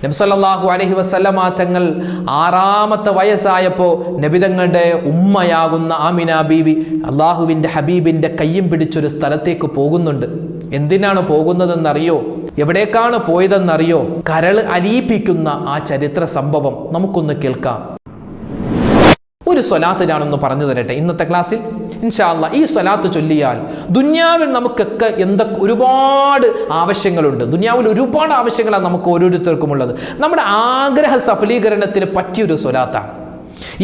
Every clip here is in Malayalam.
നബി സല്ലല്ലാഹു അലൈഹി വസല്ലമ തങ്ങൾ 6-ാമത്തെ വയസ്സായപ്പോൾ നബി തങ്ങളുടെ ഉമ്മയാകുന്ന ആമിന ബീവി അള്ളാഹുവിൻ്റെ ഹബീബിൻ്റെ കയ്യും പിടിച്ചൊരു സ്ഥലത്തേക്ക് പോകുന്നുണ്ട്. എന്തിനാണ് പോകുന്നതെന്നറിയോ? എവിടേക്കാണ് പോയതെന്നറിയോ? കരൾ അലിയിപ്പിക്കുന്ന ആ ചരിത്ര സംഭവം നമുക്കൊന്ന് കേൾക്കാം. ഒരു സ്വലാത്ത് ഞാനൊന്ന് പറഞ്ഞു തരട്ടെ ഇന്നത്തെ ക്ലാസ്സിൽ. ഇൻഷാ അല്ലാഹ് ഈ സ്വലാത്ത് ചൊല്ലിയാൽ ദുനിയാവിൽ നമുക്കൊക്കെ എന്തൊക്കെ ഒരുപാട് ആവശ്യങ്ങളുണ്ട്. ദുനിയാവിൽ ഒരുപാട് ആവശ്യങ്ങളാണ് നമുക്ക് ഓരോരുത്തർക്കും ഉള്ളത്. നമ്മുടെ ആഗ്രഹ സഫലീകരണത്തിന് പറ്റിയൊരു സ്വലാത്താണ്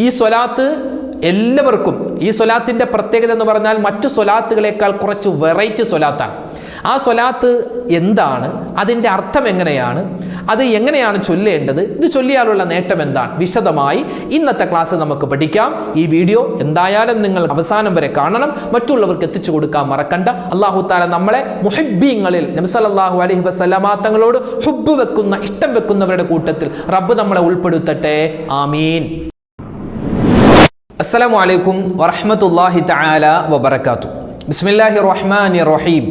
ഈ സ്വലാത്ത്. എല്ലാവർക്കും ഈ സ്വലാത്തിൻ്റെ പ്രത്യേകത എന്ന് പറഞ്ഞാൽ മറ്റു സ്വലാത്തുകളേക്കാൾ കുറച്ച് വെറൈറ്റി സ്വലാത്താണ്. ആ സ്വലാത്ത് എന്താണ്, അതിൻ്റെ അർത്ഥം എങ്ങനെയാണ്, അത് എങ്ങനെയാണ് ചൊല്ലേണ്ടത്, ഇത് ചൊല്ലിയാലുള്ള നേട്ടം എന്താണ്, വിശദമായി ഇന്നത്തെ ക്ലാസ് നമുക്ക് പഠിക്കാം. ഈ വീഡിയോ എന്തായാലും നിങ്ങൾ അവസാനം വരെ കാണണം, മറ്റുള്ളവർക്ക് എത്തിച്ചു കൊടുക്കാൻ മറക്കണ്ട. അല്ലാഹു തആല നമ്മളെ മുഹിബ്ബീങ്ങളിൽ നബി സല്ലല്ലാഹു അലൈഹി വസല്ലമ തങ്ങളോട് ഹുബ്ബ് വെക്കുന്ന, ഇഷ്ടം വെക്കുന്നവരുടെ കൂട്ടത്തിൽ റബ്ബ് നമ്മളെ ഉൾപ്പെടുത്തട്ടെ. ആമീൻ. അസ്സലാമു അലൈക്കും വറഹ്മത്തുള്ളാഹി തആല വബറകാതുഹു. ബിസ്മില്ലാഹിർ റഹ്മാനിർ റഹീം.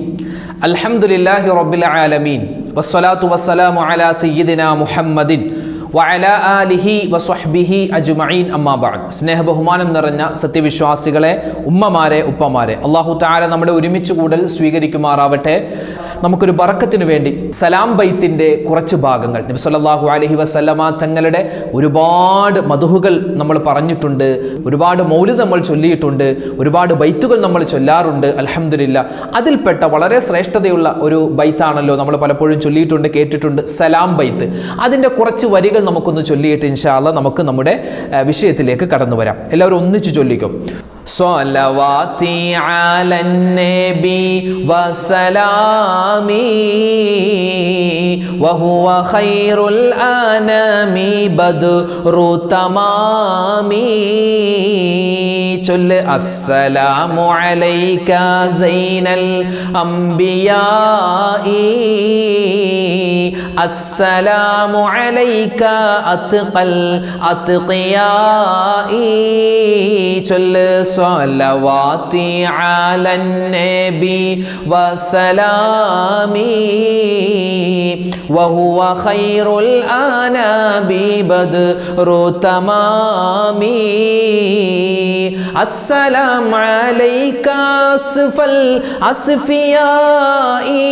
അൽഹംദുലില്ലാഹി റബ്ബിൽ ആലമീൻ വസ്സലാത്തു വസ്സലാമു അലാ സയ്യിദിനാ മുഹമ്മദിൻ വഅലാ ആലിഹി വസ്വഹ്ബിഹി അജ്മഈൻ. അമ്മാ ബഅദ്. സ്നേഹ ബഹുമാനം നിറഞ്ഞ സത്യവിശ്വാസികളെ, ഉമ്മമാരെ, ഉപ്പമാരെ, അല്ലാഹു തആല നമ്മുടെ ഒരുമിച്ച് കൂടൽ സ്വീകരിക്കുമാറാവട്ടെ. നമുക്കൊരു ബറക്കത്തിന് വേണ്ടി സലാം ബൈത്തിൻ്റെ കുറച്ച് ഭാഗങ്ങൾ നബി സല്ലല്ലാഹു അലൈഹി വസല്ലമ തങ്ങളുടെ ഒരുപാട് മദ്ഹുകൾ നമ്മൾ പറഞ്ഞിട്ടുണ്ട്, ഒരുപാട് മൗലിദ് നമ്മൾ ചൊല്ലിയിട്ടുണ്ട്, ഒരുപാട് ബൈത്തുകൾ നമ്മൾ ചൊല്ലാറുണ്ട്. അൽഹംദുലില്ലാ, അതിൽപ്പെട്ട വളരെ ശ്രേഷ്ഠതയുള്ള ഒരു ബൈത്താണല്ലോ നമ്മൾ പലപ്പോഴും ചൊല്ലിയിട്ടുണ്ട്, കേട്ടിട്ടുണ്ട്, സലാം ബൈത്ത്. അതിൻ്റെ കുറച്ച് വരികൾ നമുക്കൊന്ന് ചൊല്ലിയിട്ട് ഇൻഷാ അല്ലാഹ് നമുക്ക് നമ്മുടെ വിഷയത്തിലേക്ക് കടന്നു വരാം. എല്ലാവരും ഒന്നിച്ച് ചൊല്ലിക്കും. സ്വലവാതി അലൻ നബി വസലാമി വഹുവ ഖൈറുൽ അനാമി ബദ്റു തമാമി. ചൊല്ല്. അസ്സലാമു അലൈക സൈനൽ അംബിയാഇ അസ്സലാമു അലൈക അത്ഖൽ അത്ഖിയാഇ. ചൊല്ല്. സ്വലവാതി അലൻ നബി വസലാമി വഹുവ ഖൈറുൽ അനാബി ബദ്റു തമാമി. അസ്സലാമു അലൈക അസ്ഫൽ അസ്ഫിയാഇ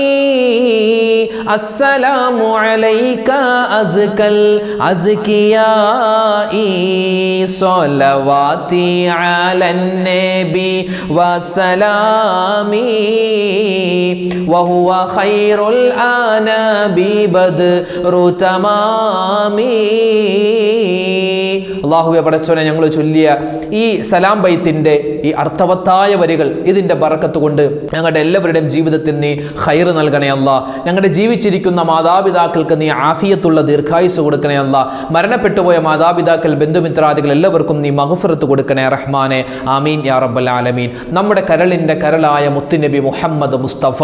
അസ്സലാമു അലൈക അസ്കൽ അസ്കിയാഇ. സ്വലവാതി അലൻ നബി വസലാമി വഹുവ ഖൈറുൽ അനാബി ബദ്റു തമാമി. അല്ലാഹുവേ പടച്ചോനെ, ഞങ്ങൾ ചൊല്ലിയ ഈ സലാം ബൈത്തിൻ്റെ ഈ അർത്ഥവത്തായ വരികൾ, ഇതിൻ്റെ ബറക്കത്ത് കൊണ്ട് ഞങ്ങളുടെ എല്ലാവരുടെയും ജീവിതത്തിൽ നീ ഖൈർ നൽകണേ അല്ലാഹ്. ഞങ്ങളുടെ ജീവിച്ചിരിക്കുന്ന മാതാപിതാക്കൾക്ക് നീ ആഫിയത്തുള്ള ദീർഘായുസ് കൊടുക്കണേ അല്ലാഹ്. മരണപ്പെട്ടുപോയ മാതാപിതാക്കൾ, ബന്ധുമിത്രാദികൾ എല്ലാവർക്കും നീ മഗ്ഫിറത്ത് കൊടുക്കണേ റഹ്മാനെ. ആമീൻ യാ റബ്ബൽ ആലമീൻ. നമ്മുടെ കരളിൻ്റെ കരളായ മുത്തുനബി മുഹമ്മദ് മുസ്തഫ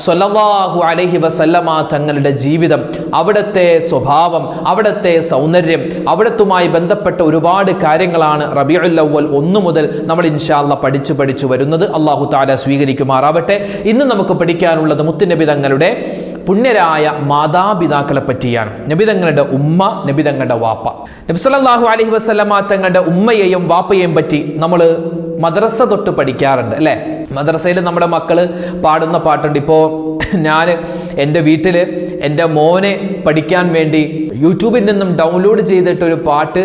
സ്വല്ലല്ലാഹു അലൈഹി വസല്ലമ തങ്ങളുടെ ജീവിതം, അവിടുത്തെ സ്വഭാവം, അവിടുത്തെ സൗന്ദര്യം, അവിടത്തുമായി ബന്ധപ്പെട്ട ഒരുപാട് കാര്യങ്ങളാണ് റബീഉൽ അവ്വൽ 1 മുതൽ നമ്മൾ ഇൻഷാ അല്ലാഹ് പഠിച്ചു വരുന്നത്. അല്ലാഹു തആല സ്വീകരിക്കുമാറാവട്ടെ. ഇന്ന് നമുക്ക് പഠിക്കാനുള്ളത് മുത്തുനബി തങ്ങളുടെ പുണ്യരായ മാതാപിതാക്കളെ പറ്റിയാണ്. നബി തങ്ങളുടെ ഉമ്മ, നബി തങ്ങളുടെ വാപ്പ. നബി സല്ലല്ലാഹു അലൈഹി വസല്ലമ തങ്ങളുടെ ഉമ്മയെയും വാപ്പയെയും പറ്റി നമ്മൾ മദ്രസ തൊട്ട് പഠിക്കാറുണ്ട് അല്ലേ? മദ്രസയിൽ നമ്മുടെ മക്കൾ പാടുന്ന പാട്ടുണ്ട്. ഇപ്പോൾ ഞാൻ എൻ്റെ വീട്ടിൽ എൻ്റെ മോനെ പഠിക്കാൻ വേണ്ടി യൂട്യൂബിൽ നിന്നും ഡൗൺലോഡ് ചെയ്തിട്ടൊരു പാട്ട്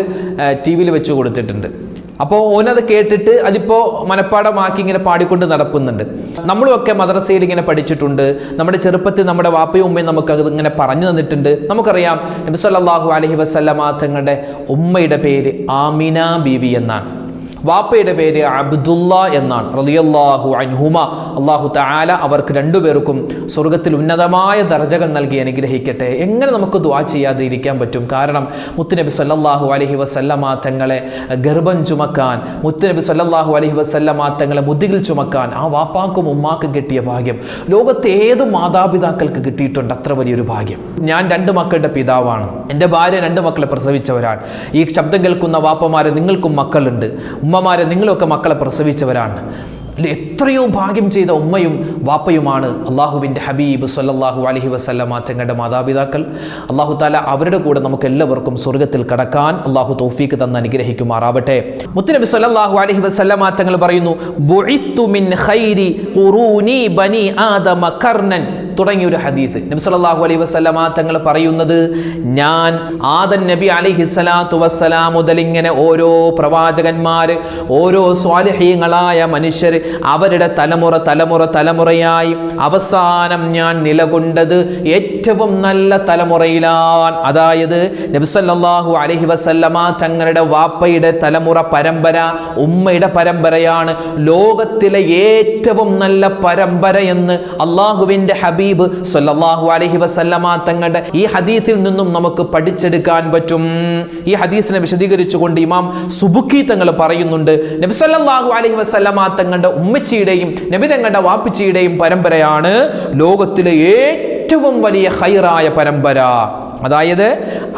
TV വെച്ച് കൊടുത്തിട്ടുണ്ട്. അപ്പോൾ ഓനത് കേട്ടിട്ട് അതിപ്പോൾ മനപ്പാടമാക്കി ഇങ്ങനെ പാടിക്കൊണ്ട് നടക്കുന്നുണ്ട്. നമ്മളുമൊക്കെ മദ്രസയിൽ ഇങ്ങനെ പഠിച്ചിട്ടുണ്ട്. നമ്മുടെ ചെറുപ്പത്തിൽ നമ്മുടെ വാപ്പയും ഉമ്മയും നമുക്കത് ഇങ്ങനെ പറഞ്ഞു തന്നിട്ടുണ്ട്. നമുക്കറിയാം നബി സല്ലല്ലാഹു അലൈഹി വസല്ലമ തങ്ങളുടെ ഉമ്മയുടെ പേര് ആമിന ബീവി എന്നാണ്. വാപ്പയുടെ പേര് അബ്ദുള്ള എന്നാണ് റളിയല്ലാഹു അൻഹുമ. അല്ലാഹു തആല അവർക്ക് രണ്ടുപേർക്കും സ്വർഗ്ഗത്തിൽ ഉന്നതമായ ദർജകൾ നൽകി അനുഗ്രഹിക്കട്ടെ. എങ്ങനെ നമുക്ക് ദുആ ചെയ്യാതെ ഇരിക്കാൻ പറ്റും? കാരണം മുത്തുനബി സല്ലല്ലാഹു അലൈഹി വസല്ലമ തങ്ങളെ ഗർഭം ചുമക്കാൻ, മുത്തുനബി സല്ലല്ലാഹു അലൈഹി വസല്ലമ തങ്ങളെ മുതുകിൽ ചുമക്കാൻ ആ വാപ്പാക്കും ഉമ്മാക്കും കിട്ടിയ ഭാഗ്യം ലോകത്തെ ഏത് മാതാപിതാക്കൾക്ക് കിട്ടിയിട്ടുണ്ട്? അത്ര വലിയൊരു ഭാഗ്യം. ഞാൻ 2 മക്കളുടെ പിതാവാണ്. എൻ്റെ ഭാര്യ 2 മക്കളെ പ്രസവിച്ചവരാണ്. ഈ ശബ്ദം കേൾക്കുന്ന വാപ്പമാരെ, നിങ്ങൾക്കും മക്കളുണ്ട്. ഉമ്മമാരെ, നിങ്ങളൊക്കെ മക്കളെ പ്രസവിച്ചവരാണ്. എത്രയോ ഭാഗ്യം ചെയ്ത ഉമ്മയും വാപ്പയുമാണ് അള്ളാഹുവിൻ്റെ ഹബീബ് സല്ലല്ലാഹു അലൈഹി വസല്ലമ തങ്ങളുടെ മാതാപിതാക്കൾ. അള്ളാഹു താല അവരുടെ കൂടെ നമുക്ക് എല്ലാവർക്കും സ്വർഗത്തിൽ കടക്കാൻ അള്ളാഹു തൗഫീക്ക് തന്ന് അനുഗ്രഹിക്കുമാറാവട്ടെ. മുത്തുനബി സല്ലല്ലാഹു അലൈഹി വസല്ലമ തങ്ങൾ പറയുന്നു, ബുഇസ്തു മിൻ ഖൈരി ഖുറൂനി ബനി ആദമ ഖർനൻ തുടങ്ങിയ ഒരു ഹദീസ് നബി സല്ലല്ലാഹു അലൈഹി വസല്ലമ തങ്ങൾ പറയുന്നത്, ഞാൻ ആദം നബി അലൈഹിസ്സലാത്തു വസ്സലാം മുതൽ ഇങ്ങനെ ഓരോ പ്രവാചകന്മാർ, ഓരോ സ്വാലിഹീങ്ങളായ മനുഷ്യർ, അവരുടെ തലമുറയായി അവസാനം ഞാൻ നിലകൊണ്ടത് ഏറ്റവും നല്ല തലമുറയിലാണ്. അതായത് നബി സല്ലല്ലാഹു അലൈഹി വസല്ലമ തങ്ങളുടെ വാപ്പയുടെ തലമുറ പരമ്പര, ഉമ്മയുടെ പരമ്പരയാണ് ലോകത്തിലെ ഏറ്റവും നല്ല പരമ്പര എന്ന് അള്ളാഹുവിൻ്റെ ഹബീബ് സല്ലല്ലാഹു അലൈഹി വസല്ലമ തങ്ങളുടെ ഈ ഹദീസിൽ നിന്നും നമുക്ക് പഠിച്ചെടുക്കാൻ പറ്റും. ഈ ഹദീസിനെ വിശദീകരിച്ചുകൊണ്ട് ഇമാം സുബുക്കി തങ്ങൾ പറയുന്നുണ്ട്, നബി സല്ലല്ലാഹു അലൈഹി വസല്ലമ തങ്ങളുടെ ഉമ്മച്ചിയുടെയും നബി തങ്ങളുടെ വാപ്പച്ചിയുടെയും പരമ്പരയാണ് ലോകത്തിലെ ഏറ്റവും വലിയ ഖൈറായ പരമ്പര. അതായത്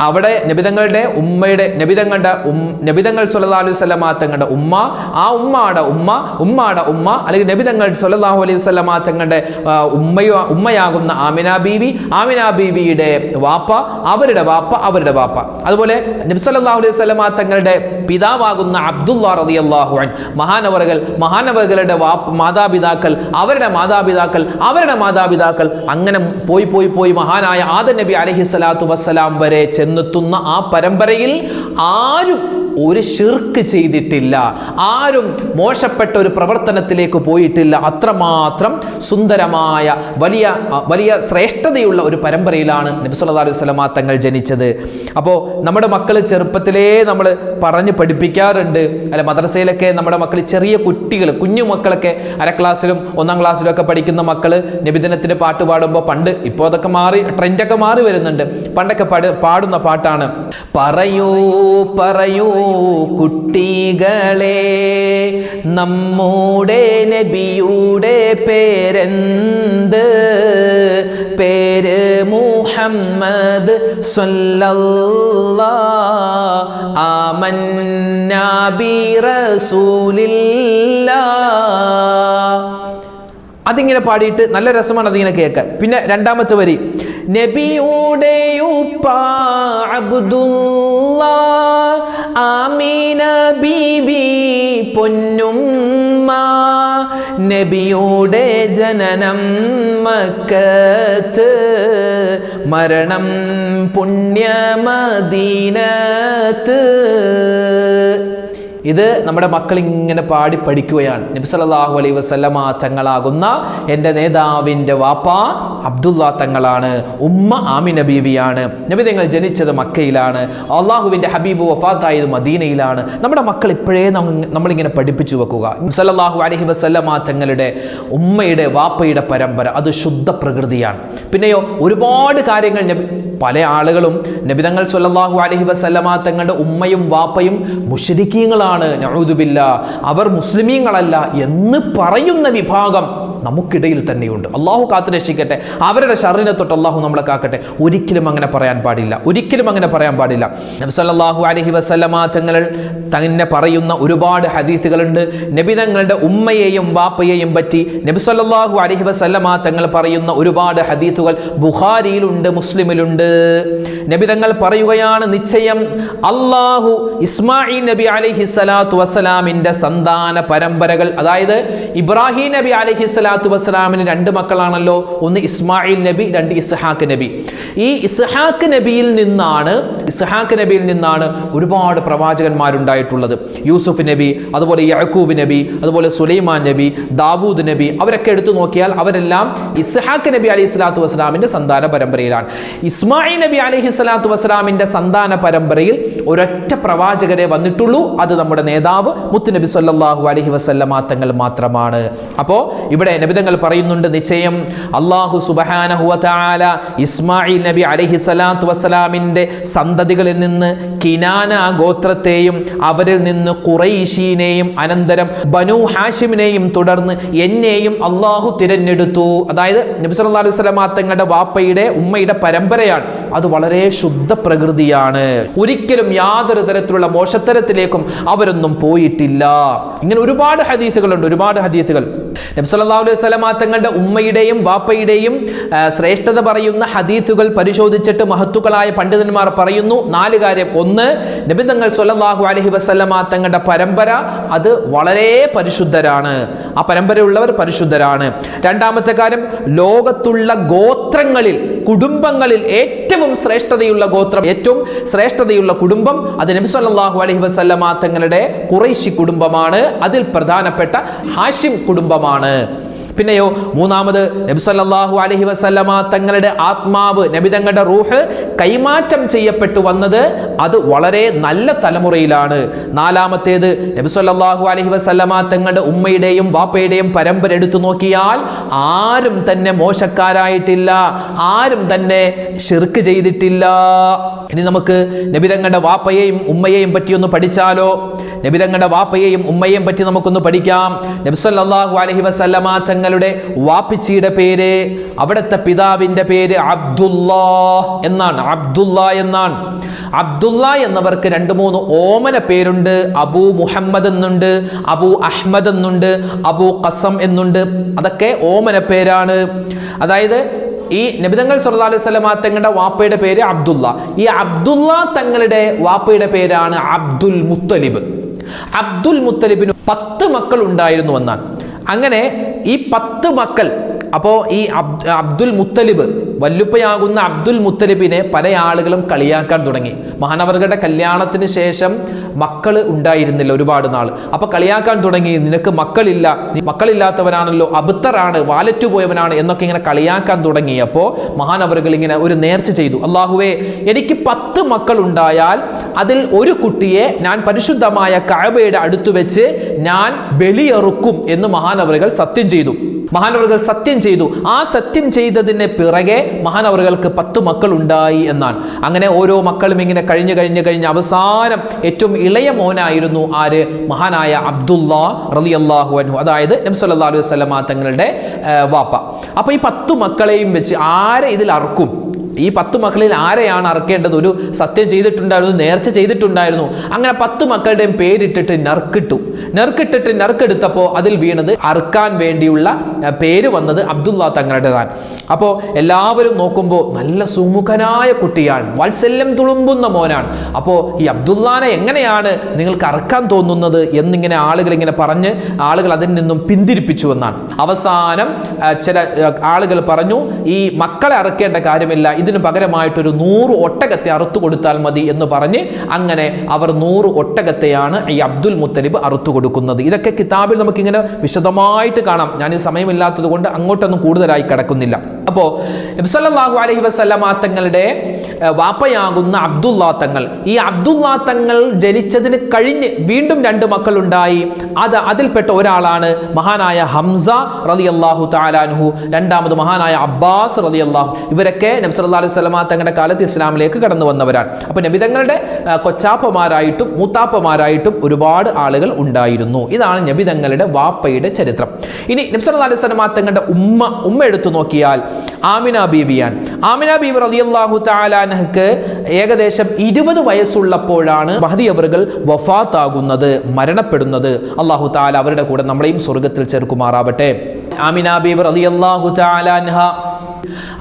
അവിടെ നബിതങ്ങളുടെ നബിതങ്ങൾ സല്ലല്ലാഹു അലൈഹി വസല്ലമ തങ്ങളുടെ ഉമ്മ, ആ ഉമ്മയുടെ ഉമ്മ അല്ലെങ്കിൽ നബിതങ്ങൾ സല്ലല്ലാഹു അലൈഹി വസല്ലമ തങ്ങളുടെ ഉമ്മയാകുന്ന ആമിന ബീവിയുടെ വാപ്പ, അവരുടെ വാപ്പ, അതുപോലെ നബി സല്ലല്ലാഹു അലൈഹി വസല്ലമ തങ്ങളുടെ പിതാവാകുന്ന അബ്ദുല്ലാ റളിയല്ലാഹു അൻഹു, മഹാനവറുകളുടെ മാതാപിതാക്കൾ, അവരുടെ മാതാപിതാക്കൾ, അങ്ങനെ പോയി മഹാനായ ആദം നബി അലൈഹിസ്സലാത്തു വസ്സലാം വരെ ചെന്നെത്തുന്ന ആ പരമ്പരയിൽ ആരും ഒരു ശിർക്ക് ചെയ്തിട്ടില്ല, ആരും മോശപ്പെട്ട ഒരു പ്രവർത്തനത്തിലേക്ക് പോയിട്ടില്ല. അത്രമാത്രം സുന്ദരമായ വലിയ ശ്രേഷ്ഠതയുള്ള ഒരു പരമ്പരയിലാണ് നബി സല്ലല്ലാഹു അലൈഹി വസല്ലമ തങ്ങൾ ജനിച്ചത്. അപ്പോൾ നമ്മുടെ മക്കൾ ചെറുപ്പത്തിലേ നമ്മൾ പറഞ്ഞ് പഠിപ്പിക്കാറുണ്ട്. അല്ല, മദ്രസയിലൊക്കെ നമ്മുടെ മക്കൾ, ചെറിയ കുട്ടികൾ, കുഞ്ഞു മക്കളൊക്കെ അരക്ലാസ്സിലും 1ാം ക്ലാസ്സിലും ഒക്കെ പഠിക്കുന്ന മക്കൾ നബിദിനത്തിന് പാട്ട് പാടുമ്പോൾ, ഇപ്പോൾ അതൊക്കെ മാറി, ട്രെൻഡൊക്കെ മാറി വരുന്നുണ്ട്. പണ്ടൊക്കെ പാടുന്ന പാട്ടാണ്, പറയൂ കുട്ടികളെ നമ്മുടെ നബിയുടെ പേരെന്ത്, പേര് മുഹമ്മദ് സ്വല്ലല്ലാഹ് ആമന്നാ ബി റസൂലില്ലാഹ്. അതിങ്ങനെ പാടിയിട്ട് നല്ല രസമാണ് അതിങ്ങനെ കേൾക്കാൻ. പിന്നെ 2ാമത്തെ വരി, നബിയുടെ ഉപ്പ അബ്ദുല്ലാ, ആമിന ബീവി പൊന്നുമ്മ, നബിയുടെ ജനനം മക്കത്ത്, മരണം പുണ്യ മദീനത്ത്. ഇത് നമ്മുടെ മക്കൾ ഇങ്ങനെ പാടി പഠിക്കുകയാണ്. നബി സല്ലല്ലാഹു അലൈഹി വസല്ലമ തങ്ങളാകുന്ന എൻ്റെ നേതാവിൻ്റെ വാപ്പ അബ്ദുല്ലാ തങ്ങളാണ്, ഉമ്മ ആമിന ബീവിയാണ്. നബി തങ്ങൾ ജനിച്ചത് മക്കയിലാണ്, അള്ളാഹുവിൻ്റെ ഹബീബ് വഫാത്തായത് മദീനയിലാണ്. നമ്മുടെ മക്കൾ ഇപ്പോഴേ നമ്മളിങ്ങനെ പഠിപ്പിച്ചു വെക്കുക. സല്ലല്ലാഹു അലൈഹി വസല്ലമ തങ്ങളുടെ ഉമ്മയുടെ വാപ്പയുടെ പരമ്പര അത് ശുദ്ധ പ്രകൃതിയാണ്. പിന്നെയോ ഒരുപാട് കാര്യങ്ങൾ പല ആളുകളും നബിതങ്ങൾ സല്ലല്ലാഹു അലൈഹി വസല്ലമ തങ്ങളുടെ ഉമ്മയും വാപ്പയും മുശ്രിക്കീങ്ങളാണ്, നഊദു ബില്ലാഹ്, അവർ മുസ്ലിമീങ്ങളല്ല എന്ന് പറയുന്ന വിഭാഗം നമുക്കിടയിൽ തന്നെയുണ്ട്. അള്ളാഹു കാത്തു രക്ഷിക്കട്ടെ, അവരുടെ ശർറിനെ തൊട്ട് അള്ളാഹു നമ്മളെ കാക്കട്ടെ. ഒരിക്കലും അങ്ങനെ പറയാൻ പാടില്ല. നബി സല്ലല്ലാഹു അലൈഹി വസല്ലമ തങ്ങൾ തന്നെ പറയുന്ന ഒരുപാട് ഹദീസുകളുണ്ട്. നബി തങ്ങളുടെ ഉമ്മയെയും വാപ്പയെയും പറ്റി നബി സല്ലല്ലാഹു അലൈഹി വസല്ലമ തങ്ങൾ പറയുന്ന ഒരുപാട് ഹദീസുകൾ ബുഖാരിയിലുണ്ട്, മുസ്ലിമിലുണ്ട്. നബി തങ്ങൾ പറയുകയാണ്, നിശ്ചയം അള്ളാഹു ഇസ്മായിൽ നബി അലൈഹിസ്സലാത്തു വസ്സലാമിന്റെ സന്താന പരമ്പരകൾ, അതായത് ഇബ്രാഹിം നബി അലൈഹിസ്സലാത്തു വസ്സലാമിന് 2 മക്കളാണല്ലോ, ഒന്ന് ഇസ്മായിൽ നബി, 2 ഇസ്ഹാഖ് നബി. ഈ ഇസ്ഹാഖ് നബിയിൽ നിന്നാണ് ഒരുപാട് പ്രവാചകന്മാരുണ്ടായിട്ടുള്ളത്. യൂസുഫ് നബി, അതുപോലെ യഅ്കൂബ് നബി, അതുപോലെ സുലൈമാൻ നബി, ദാവൂദ് നബി, അവരൊക്കെ എടുത്തു നോക്കിയാൽ അവരെല്ലാം ഇസ്ഹാഖ് നബി അലൈഹിസ്സലാത്തു വസ്സലാമിന്റെ സന്താന പരമ്പരയിലാണ്. ഇസ്മായിൽ നബി അലൈഹിസ്സലാത്തു വസ്സലാമിന്റെ സന്താന പരമ്പരയിൽ ഒരൊറ്റ പ്രവാചകരെ വന്നിട്ടുള്ളൂ, അത് നമ്മുടെ നേതാവ് മുത്തുനബി സല്ലല്ലാഹു അലൈഹി വസല്ലമ തങ്ങൾ മാത്രമാണ്. അപ്പോൾ ഇവിടെ നബിതങ്ങൾ പറയുന്നുണ്ട്, നിശ്ചയം അല്ലാഹു സുബ്ഹാനഹു വ തആല ഇസ്മായിൽ നബി അലൈഹി സ്വലാത്തു വസ്സലാമിന്റെ സന്തതികളിൽ നിന്ന് കിനാന ഗോത്രത്തെയും അവരിൽ നിന്ന് ഖുറൈശിനെയും അനന്തരം ബനൂ ഹാഷിമിനെയും തുടർന്ന് എന്നെയും അല്ലാഹു തിരഞ്ഞെടുത്തു. അതായത് നബി സല്ലല്ലാഹു അലൈഹി വസല്ലം തങ്ങളുടെ വാപ്പയുടെ ഉമ്മയുടെ പരമ്പരയാണ്. അത് വളരെ ശുദ്ധ പ്രകൃതിയാണ്. ഒരിക്കലും യാതൊരു തരത്തിലുള്ള മോശത്തരത്തിലേക്കും അവരൊന്നും പോയിട്ടില്ല. ഇങ്ങനെ ഒരുപാട് ഹദീസുകളുണ്ട്, ഒരുപാട് ഹദീസുകൾ. നബി സല്ലല്ലാഹു അലൈഹി വസല്ലം തങ്ങളുടെ ഉമ്മയുടെയും വാപ്പയുടെയും ശ്രേഷ്ഠത പറയുന്ന ഹദീസുകൾ പരിശോധിച്ചിട്ട് മഹത്തുക്കളായ പണ്ഡിതന്മാർ പറയുന്നു 4 കാര്യം. ഒന്ന്, നബി തങ്ങൾ സല്ലല്ലാഹു അലൈഹി വസല്ലം തങ്ങളുടെ പരമ്പര അത് വളരെ പരിശുദ്ധരാണ്. ആ പരമ്പരയുള്ളവർ പരിശുദ്ധരാണ്. രണ്ടാമത്തെ കാര്യം, ലോകത്തുള്ള ഗോത്രങ്ങളിൽ കുടുംബങ്ങളിൽ ഏറ്റവും ശ്രേഷ്ഠതയുള്ള ഗോത്രം, ഏറ്റവും ശ്രേഷ്ഠതയുള്ള കുടുംബം അത് നബി സല്ലല്ലാഹു അലൈഹി വസല്ലം തങ്ങളുടെ ഖുറൈശി കുടുംബമാണ്. അതിൽ പ്രധാനപ്പെട്ട ഹാഷിം കുടുംബമാണ്. പിന്നെയോ മൂന്നാമത്, നബി സല്ലല്ലാഹു അലൈഹി വസല്ലമ തങ്ങളുടെ ആത്മാവ്, നബി തങ്ങളുടെ റൂഹ് കൈമാറ്റം ചെയ്യപ്പെട്ടു വന്നത് അത് വളരെ നല്ല തലമുറയിലാണ്. നാലാമത്തേത്, നബി സല്ലല്ലാഹു അലൈഹി വസല്ലമ തങ്ങളുടെ ഉമ്മയുടെയും വാപ്പയുടെയും പരമ്പര എടുത്തു നോക്കിയാൽ ആരും തന്നെ മോശക്കാരായിട്ടില്ല, ആരും തന്നെ ശിർക്ക് ചെയ്തിട്ടില്ല. ഇനി നമുക്ക് നബി തങ്ങളുടെ വാപ്പയെയും ഉമ്മയെയും പറ്റി ഒന്ന് പഠിച്ചാലോ? നബി തങ്ങളുടെ വാപ്പയെയും ഉമ്മയെയും പറ്റി നമുക്കൊന്ന് പഠിക്കാം. നബി സല്ലല്ലാഹു അലൈഹി വസല്ലമ തങ്ങളുടെ വാപ്പിച്ചിയുടെ പേര്, അവിടുത്തെ പിതാവിന്റെ പേര് അബ്ദുല്ലാഹ് എന്നാണ്. അബ്ദുല്ലാ എന്നവർക്ക് 2-3 ഓമന പേരുണ്ട്. അബൂ മുഹമ്മദ് എന്നുണ്ട്, അബൂ അഹ്മദ് എന്നുണ്ട്, അബൂ ഖസം എന്നുണ്ട്. അതൊക്കെ ഓമന പേരാണ്. അതായത് ഈ നബിതങ്ങൾ സല്ലല്ലാഹു അലൈഹി വസല്ലം തങ്ങളുടെ വാപ്പയുടെ പേര് അബ്ദുല്ല. ഈ അബ്ദുല്ല തങ്ങളുടെ വാപ്പയുടെ പേരാണ് അബ്ദുൽ മുത്തലിബ്. അബ്ദുൽ മുത്തലിബിന് 10 മക്കൾ ഉണ്ടായിരുന്നു എന്നാണ്. അങ്ങനെ ഈ 10 മക്കൾ, അപ്പോൾ ഈ അബ്ദുൽ മുത്തലിബ്, വല്ലുപ്പയാകുന്ന അബ്ദുൽ മുത്തലിബിനെ പല ആളുകളും കളിയാക്കാൻ തുടങ്ങി. മഹാനവറുകളുടെ കല്യാണത്തിന് ശേഷം മക്കൾ ഉണ്ടായിരുന്നില്ല ഒരുപാട് നാൾ. അപ്പൊ കളിയാക്കാൻ തുടങ്ങി, നിനക്ക് മക്കളില്ല, നീ മക്കളില്ലാത്തവനാണല്ലോ, അബുത്തറാണ്, വാലറ്റുപോയവനാണ് എന്നൊക്കെ ഇങ്ങനെ കളിയാക്കാൻ തുടങ്ങിയപ്പോൾ മഹാനവറുകൾ ഇങ്ങനെ ഒരു നേർച്ച ചെയ്തു. അല്ലാഹുവേ, എനിക്ക് 10 മക്കൾ ഉണ്ടായാൽ അതിൽ ഒരു കുട്ടിയെ ഞാൻ പരിശുദ്ധമായ കഅബയുടെ അടുത്ത് വെച്ച് ഞാൻ ബലിയറുക്കും എന്ന് മഹാനവറുകൾ സത്യം ചെയ്തു. ആ സത്യം ചെയ്തതിന് പിറകെ മഹാനവറുകൾക്ക് 10 മക്കൾ ഉണ്ടായി എന്നാണ്. അങ്ങനെ ഓരോ മക്കളും ഇങ്ങനെ കഴിഞ്ഞ് അവസാനം ഏറ്റവും ഇളയ മോനായിരുന്നു ആര്? മഹാനായ അബ്ദുല്ലാ റളിയല്ലാഹു അൻഹു, അതായത് നബി സല്ലല്ലാഹു അലൈഹി വസല്ലം തങ്ങളുടെ വാപ്പ. അപ്പൊ ഈ 10 മക്കളെയും വെച്ച് ആരെ ഇതിൽ അറക്കും? ഈ 10 മക്കളിൽ ആരെയാണ് അറക്കേണ്ടത്? ഒരു സത്യം ചെയ്തിട്ടുണ്ടായിരുന്നു, നേർച്ച ചെയ്തിട്ടുണ്ടായിരുന്നു. അങ്ങനെ 10 മക്കളുടെയും പേരിട്ടിട്ട് നറുക്കെടുത്തപ്പോൾ അതിൽ വീണത്, അറുക്കാൻ വേണ്ടിയുള്ള പേര് വന്നത് അബ്ദുല്ലാ തങ്ങളുടേതാണ്. അപ്പോൾ എല്ലാവരും നോക്കുമ്പോൾ നല്ല സുമുഖനായ കുട്ടിയാണ്, വാത്സല്യം തുളുമ്പുന്ന മോനാണ്. അപ്പോൾ ഈ അബ്ദുല്ലാനെ എങ്ങനെയാണ് നിങ്ങൾക്ക് അറക്കാൻ തോന്നുന്നത് എന്നിങ്ങനെ ആളുകൾ ഇങ്ങനെ പറഞ്ഞ് ആളുകൾ അതിൽ നിന്നും പിന്തിരിപ്പിച്ചു എന്നാണ്. അവസാനം ചില ആളുകൾ പറഞ്ഞു, ഈ മക്കളെ അറക്കേണ്ട കാര്യമില്ല, ഇതിന് പകരമായിട്ടൊരു 100 ഒട്ടകത്തെ അറുത്തു കൊടുത്താൽ മതി എന്ന് പറഞ്ഞ് അങ്ങനെ അവർ 100 ഒട്ടകത്തെയാണ് ഈ അബ്ദുൽ മുത്തലിബ് അറുത്തു കൊടുക്കുന്നത്. ഇതൊക്കെ കിതാബിൽ നമുക്കിങ്ങനെ വിശദമായിട്ട് കാണാം. ഞാനിത് സമയമില്ലാത്തത് കൊണ്ട് അങ്ങോട്ടൊന്നും കൂടുതലായി കിടക്കുന്നില്ല. അപ്പോൾ നബി സല്ലല്ലാഹു അലൈഹി വസല്ലം തങ്ങളുടെ വാപ്പയാകുന്ന അബ്ദുല്ലാ തങ്ങൾ, ഈ അബ്ദുല്ലാ തങ്ങൾ ജനിച്ചതിന് കഴിഞ്ഞ് വീണ്ടും 2 മക്കളുണ്ടായി. അതിൽപ്പെട്ട ഒരാളാണ് മഹാനായ ഹംസ റളിയല്ലാഹു തആല അൻഹു, രണ്ടാമത് മഹാനായ അബ്ബാസ് റളിയല്ലാഹു. ഇവരൊക്കെ നബി സല്ലല്ലാഹു അലൈഹി വസല്ലം തങ്ങളുടെ കാലത്ത് ഇസ്ലാമിലേക്ക് കടന്നു വന്നവരാണ്. അപ്പോൾ നബി തങ്ങളുടെ കൊച്ചാപ്പമാരായിട്ടും മൂത്താപ്പമാരായിട്ടും ഒരുപാട് ആളുകൾ ഉണ്ടായിരുന്നു. ഇതാണ് നബി തങ്ങളുടെ വാപ്പയുടെ ചരിത്രം. ഇനി നബി സല്ലല്ലാഹു അലൈഹി വസല്ലം തങ്ങളുടെ ഉമ്മ എടുത്തു നോക്കിയാൽ ആമിന ബീവിയാണ്. ആമിന ബീവി റളിയല്ലാഹു തആല അൻഹക്ക് ഏകദേശം 20 വയസ്സുള്ളപ്പോഴാണ് മഹദി അവറുകൾ വഫാത്താകുന്നത്, മരണപ്പെടുന്നത്. അല്ലാഹു തആല അവരുടെ കൂടെ നമ്മളെയും സ്വർഗ്ഗത്തിൽ ചേർക്കുമാറാവട്ടെ. ആമിന ബീവി റളിയല്ലാഹു തആല അൻഹ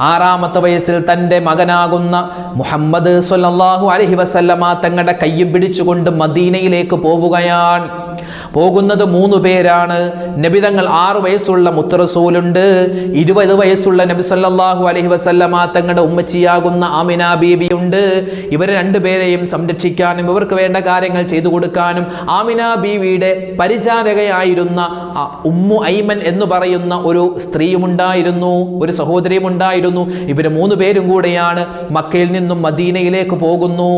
6ാമത്തെ വയസ്സിൽ തൻ്റെ മകനാകുന്ന മുഹമ്മദ് സ്വല്ലല്ലാഹു അലൈഹി വസല്ലമ തങ്ങളുടെ കയ്യും പിടിച്ചുകൊണ്ട് മദീനയിലേക്ക് പോവുകയാണ്. പോകുന്നത് 3 പേരാണ്. നബിതങ്ങൾ 6 വയസ്സുള്ള മുത്തറസൂലുണ്ട്, 20 വയസ്സുള്ള നബി സല്ലല്ലാഹു അലൈഹി വസല്ലമ തങ്ങളുടെ ഉമ്മച്ചിയാകുന്ന ആമിന ബീവിയുണ്ട്. ഇവരെ 2 പേരെയും സംരക്ഷിക്കാനും ഇവർക്ക് വേണ്ട കാര്യങ്ങൾ ചെയ്തു കൊടുക്കാനും ആമിന ബീവിയുടെ പരിചാരകയായിരുന്ന ഉമ്മു ഐമൻ എന്ന് പറയുന്ന ഒരു സ്ത്രീയുമുണ്ടായിരുന്നു, ഒരു സഹോദരിയുമുണ്ടായിരുന്നു. ഇവർ 3 പേരും കൂടെയാണ് മക്കയിൽ നിന്നും മദീനയിലേക്ക് പോകുന്നു.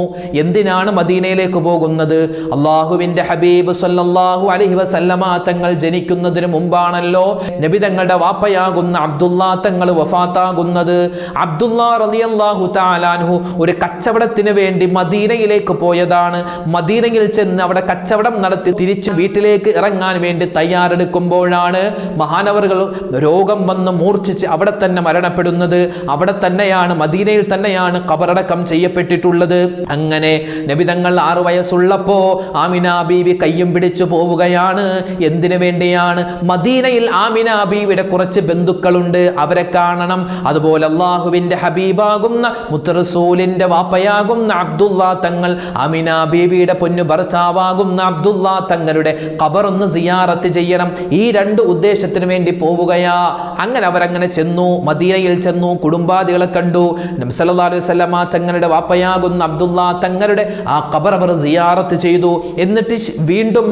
എന്തിനാണ് മദീനയിലേക്ക് പോകുന്നത്? അള്ളാഹുവിന്റെ ഹബീബ് സല്ലല്ലാഹു അലൈഹി വസല്ലമ തങ്ങൾ ജനിക്കുന്നതിന് മുമ്പാണല്ലോ നബി തങ്ങളുടെ വാപ്പയാകുന്ന അബ്ദുള്ള തങ്ങൾ വഫാത്താകുന്നത്. അബ്ദുള്ള റളിയല്ലാഹു തആല അൻഹു ഒരു കച്ചവടത്തിന് വേണ്ടി മദീനയിലേക്ക് പോയതാണ്. മദീനയിൽ ചെന്ന് അവിടെ കച്ചവടം നടത്തി തിരിച്ചു വീട്ടിലേക്ക് ഇറങ്ങാൻ വേണ്ടി തയ്യാറെടുക്കുമ്പോഴാണ് മഹാനവറുകൾ രോഗം വന്ന് മൂർച്ഛിച്ച് അവിടെ തന്നെ മരണപ്പെടുന്നത്. അവിടെ തന്നെയാണ്, മദീനയിൽ തന്നെയാണ് ഖബറടക്കം ചെയ്യപ്പെട്ടിട്ടുള്ളത്. അങ്ങനെ നബി തങ്ങൾ 6 വയസ്സുള്ളപ്പോ ആമിന ബീവി കയ്യും പിടിച്ചു പോവുകയാണ്. എന്തിനു വേണ്ടിയാണ്? മദീനയിൽ ആമിന ബീവിയുടെ കുറച്ച് ബന്ധുക്കളുണ്ട്, അവരെ കാണണം. അതുപോലെ അള്ളാഹുവിന്റെ ഹബീബാകുന്ന മുത്തറസൂലിന്റെ വാപ്പയാകുന്ന അബ്ദുള്ള തങ്ങൾ, ആമിന ബീവിയുടെ പൊന്നു ഭർത്താവാകുന്ന അബ്ദുള്ള തങ്ങളുടെ ഖബറൊന്ന് സിയാറത്ത് ചെയ്യണം. ഈ 2 ഉദ്ദേശത്തിന് വേണ്ടി പോവുകയാ. അങ്ങനെ അവരങ്ങനെ ചെന്നു, മദീനയിൽ ചെന്നു, കുടുംബാദികളെ കണ്ടു. നബി സല്ലല്ലാഹു അലൈഹി വസല്ലമ തങ്ങളുടെ വാപ്പയാകുന്ന അബ്ദുള്ള തങ്ങളുടെ ആ ഖബർ അവർ സിയാറത്ത് ചെയ്തു. എന്നിട്ട് വീണ്ടും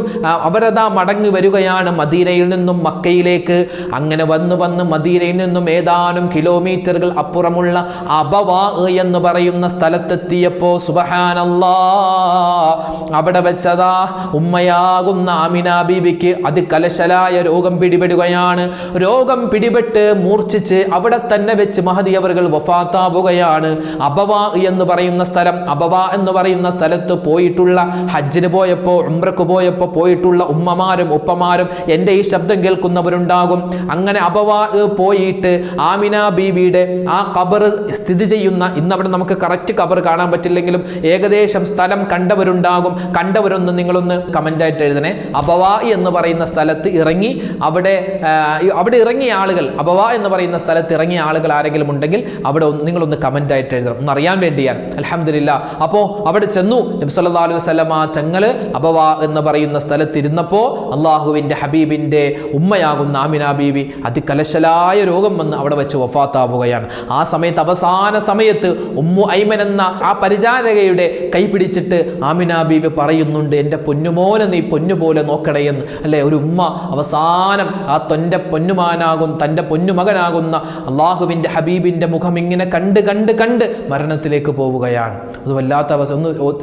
അവരതാ മടങ്ങി വരികയാണ് മദീനയിൽ നിന്നും മക്കയിലേക്ക്. അങ്ങനെ വന്ന് മദീനയിൽ നിന്നും ഏതാനും കിലോമീറ്ററുകൾ അപ്പുറമുള്ള അബവാ എന്ന് പറയുന്ന സ്ഥലത്തെത്തിയപ്പോ സുബ്ഹാനല്ലാഹ്, അവിടെ വെച്ചതാ ഉമ്മയാകുന്ന ആമിന ബീവിക്ക് അതികലശലായ രോഗം പിടിപെടുകയാണ്. രോഗം പിടിപെട്ട് മൂർച്ഛിച്ച് അവിടെ തന്നെ വെച്ച് മഹദി അവர்கள் വഫാത്താവുകയാണ്. അബവാ എന്ന് പറയുന്ന സ്ഥലം, അബവാ എന്ന് പറയുന്ന സ്ഥലത്ത് പോയിട്ടുള്ള ഹജ്ജിന് പോയപ്പോ ഉംറക്ക് പോയപ്പോ പോയിട്ടുള്ള ഉമ്മമാരും ഉപ്പമാരും എൻ്റെ ഈ ശബ്ദം കേൾക്കുന്നവരുണ്ടാകും. അങ്ങനെ അബവാ പോയിട്ട് ആമിന ബീവിയുടെ ആ ഖബർ സ്ഥിതി ചെയ്യുന്ന, ഇന്നവിടെ നമുക്ക് കറക്റ്റ് ഖബർ കാണാൻ പറ്റില്ലെങ്കിലും ഏകദേശം സ്ഥലം കണ്ടവരുണ്ടാകും. കണ്ടവരൊന്ന് നിങ്ങളൊന്ന് കമൻ്റായിട്ട് എഴുതണേ. അബവാ എന്ന് പറയുന്ന സ്ഥലത്ത് ഇറങ്ങി അവിടെ ഇറങ്ങിയ ആളുകൾ, അബവാ എന്ന് പറയുന്ന സ്ഥലത്ത് ഇറങ്ങിയ ആളുകൾ ആരെങ്കിലും ഉണ്ടെങ്കിൽ അവിടെ നിങ്ങളൊന്ന് കമൻ്റായിട്ട് എഴുതണം, ഒന്ന് അറിയാൻ വേണ്ടിയാണ്. അൽഹംദുലില്ലാഹ്. അപ്പോൾ അവിടെ ചെന്നു നബി സല്ലല്ലാഹു അലൈഹി വസല്ലമ തങ്ങൾ അബവാ എന്ന് പറയുന്ന സ്ഥലത്തിരുന്നപ്പോൾ അള്ളാഹുവിൻ്റെ ഹബീബിൻ്റെ ഉമ്മയാകുന്ന ആമിന ബീവി അതികലശലായ രോഗം വന്ന് അവിടെ വെച്ച് വഫാത്താവുകയാണ്. ആ സമയത്ത്, അവസാന സമയത്ത് ഉമ്മു ഐമൻ എന്ന ആ പരിചാരകയുടെ കൈ പിടിച്ചിട്ട് ആമിന ബീവി പറയുന്നുണ്ട്, എൻ്റെ പൊന്നുമോനെ നീ പൊന്നുപോലെ നോക്കണേയെന്ന്. അല്ലേ, ഒരു ഉമ്മ അവസാനം ആ തൻ്റെ പൊന്നുമാനാകും തൻ്റെ പൊന്നുമകനാകുന്ന അള്ളാഹുവിൻ്റെ ഹബീബിൻ്റെ മുഖം ഇങ്ങനെ കണ്ട് കണ്ട് കണ്ട് മരണത്തിലേക്ക് പോവുകയാണ്. അത് വല്ലാത്ത അവസ്ഥ.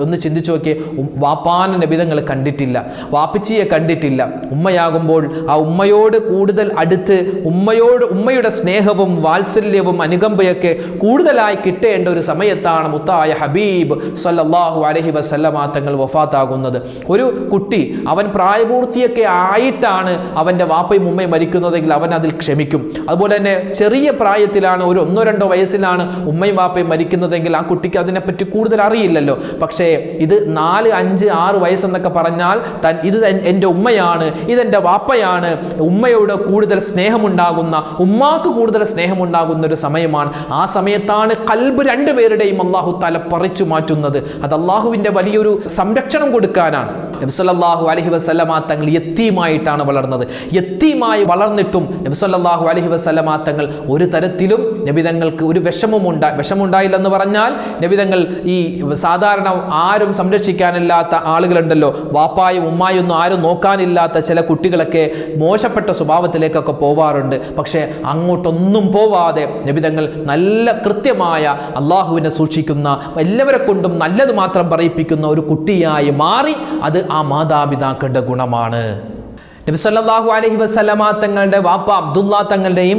ഒന്ന് ചിന്തിച്ചു നോക്കിയേ. വാപ്പാനെ നബിതങ്ങൾ കണ്ടിട്ടില്ല, വാപ്പിച്ചിയെ കണ്ടിട്ടില്ല. ഉമ്മയാകുമ്പോൾ ആ ഉമ്മയോട് കൂടുതൽ അടുത്ത് ഉമ്മയുടെ സ്നേഹവും വാത്സല്യവും അനുകമ്പയൊക്കെ കൂടുതലായി കിട്ടേണ്ട ഒരു സമയത്താണ് മുത്തായ ഹബീബ് സല്ലല്ലാഹു അലൈഹി വസല്ലമ തങ്ങൾ വഫാത്താകുന്നത്. ഒരു കുട്ടി അവൻ പ്രായപൂർത്തിയൊക്കെ ആയിട്ടാണ് അവൻ്റെ വാപ്പയും ഉമ്മയും മരിക്കുന്നതെങ്കിൽ അവൻ അതിൽ ക്ഷമിക്കും. അതുപോലെ തന്നെ ചെറിയ പ്രായത്തിലാണ്, ഒരു 1-2 വയസ്സിലാണ് ഉമ്മയും വാപ്പയും മരിക്കുന്നതെങ്കിൽ ആ കുട്ടിക്ക് അതിനെപ്പറ്റി കൂടുതൽ അറിയില്ലല്ലോ. പക്ഷേ ഇത് 4, 5, 6 വയസ്സെന്നൊക്കെ പറഞ്ഞാൽ ഇത് എൻ്റെ ഉമ്മയാണ്, ഇതെൻ്റെ വാപ്പയാണ്, ഉമ്മയോട് കൂടുതൽ സ്നേഹമുണ്ടാകുന്ന, ഉമ്മാക്ക് കൂടുതൽ സ്നേഹമുണ്ടാകുന്ന ഒരു സമയമാണ്. ആ സമയത്താണ് ഖൽബ് 2 പേരുടെയും അല്ലാഹു തആല പറിച്ചു മാറ്റുന്നത്. അത് അല്ലാഹുവിൻ്റെ വലിയൊരു സംരക്ഷണം കൊടുക്കാനാണ്. നബി സല്ലല്ലാഹു അലൈഹി വസല്ലമ തങ്ങൾ യത്തീമായിട്ടാണ് വളർന്നത്. യത്തീമായി വളർന്നിട്ടും നബി സല്ലല്ലാഹു അലൈഹി വസല്ലമ തങ്ങൾ ഒരു തരത്തിലും നബി തങ്ങൾക്ക് ഒരു വിഷമുണ്ടായില്ലെന്ന് പറഞ്ഞാൽ, നബി തങ്ങൾ ഈ സാധാരണ ആരും സംരക്ഷിക്കാനില്ലാത്ത ആളുകളുണ്ടല്ലോ, വാപ്പായും ഉമ്മായും ഒന്നും ആരും നോക്കാനില്ലാത്ത ചില കുട്ടികളൊക്കെ മോശപ്പെട്ട സ്വഭാവത്തിലേക്കൊക്കെ പോവാറുണ്ട്. പക്ഷേ അങ്ങോട്ടൊന്നും പോവാതെ നബി തങ്ങൾ നല്ല കൃത്യമായ അള്ളാഹുവിനെ സൂക്ഷിക്കുന്ന, എല്ലാവരെ കൊണ്ടും നല്ലത് മാത്രം പറയിപ്പിക്കുന്ന ഒരു കുട്ടിയായി മാറി. അത് ആ മാതാപിതാക്കളുടെ ഗുണമാണ്. നബി സല്ലല്ലാഹു അലൈഹി വസല്ലമ തങ്ങളുടെ വാപ്പ അബ്ദുള്ള തങ്ങളുടെയും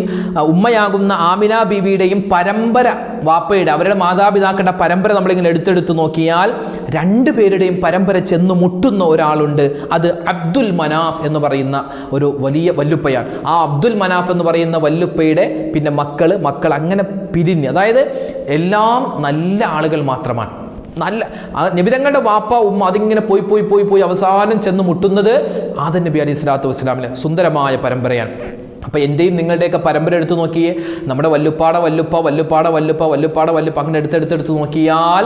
ഉമ്മയാകുന്ന ആമിന ബീവിയുടെയും പരമ്പര, വാപ്പയുടെ അവരുടെ മാതാപിതാക്കളുടെ പരമ്പര നമ്മളിങ്ങനെ എടുത്തെടുത്ത് നോക്കിയാൽ 2 പേരുടെയും പരമ്പര ചെന്ന് മുട്ടുന്ന ഒരാളുണ്ട്. അത് അബ്ദുൽ മനാഫ് എന്ന് പറയുന്ന ഒരു വലിയ വല്ലുപ്പയാണ്. ആ അബ്ദുൽ മനാഫ് എന്ന് പറയുന്ന വല്ലുപ്പയുടെ പിന്നെ മക്കൾ അങ്ങനെ പിരിഞ്ഞ്, അതായത് എല്ലാം നല്ല ആളുകൾ മാത്രമാണ്. നല്ല നബിതങ്ങളുടെ വാപ്പ ഉമ്മ അതിങ്ങനെ പോയി അവസാനം ചെന്ന് മുട്ടുന്നത് ആദം നബി അലൈഹി സ്വലാത്തു വസ്സലാമിലെ സുന്ദരമായ പരമ്പരയാണ്. അപ്പോൾ എൻ്റെയും നിങ്ങളുടെയൊക്കെ പരമ്പര എടുത്ത് നോക്കിയേ, നമ്മുടെ വല്ലുപ്പ അങ്ങനെ എടുത്തെടുത്ത് നോക്കിയാൽ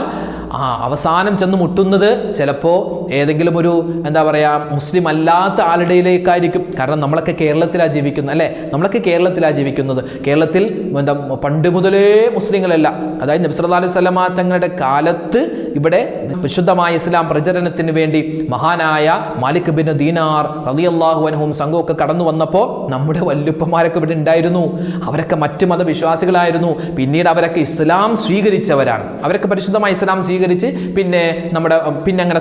അവസാനം ചെന്ന് മുട്ടുന്നത് ചിലപ്പോൾ ഏതെങ്കിലും ഒരു എന്താ പറയുക മുസ്ലിം അല്ലാത്ത ആളുടെയിലേക്കായിരിക്കും. കാരണം നമ്മളൊക്കെ കേരളത്തിലാണ് ജീവിക്കുന്നത്, അല്ലേ? നമ്മളൊക്കെ കേരളത്തിലാണ് ജീവിക്കുന്നത്. കേരളത്തിൽ പണ്ട് മുതലേ മുസ്ലിങ്ങളല്ല, അതായത് നബി സല്ലല്ലാഹു അലൈഹി വസല്ലമ തങ്ങളുടെ കാലത്ത് ഇവിടെ വിശുദ്ധമായ ഇസ്ലാം പ്രചരണത്തിന് വേണ്ടി മഹാനായ മാലിക് ബിൻ ദീനാർ റളിയല്ലാഹു അൻഹും സംഘമൊക്കെ കടന്നു വന്നപ്പോൾ നമ്മുടെ വല്ലുപ്പന്മാരൊക്കെ ഇവിടെ ഉണ്ടായിരുന്നു. അവരൊക്കെ മറ്റു മതവിശ്വാസികളായിരുന്നു. പിന്നീട് അവരൊക്കെ ഇസ്ലാം സ്വീകരിച്ചവരാണ്. അവരൊക്കെ പരിശുദ്ധമായ ഇസ്ലാം സ്വീകരിച്ച് പിന്നെ അങ്ങനെ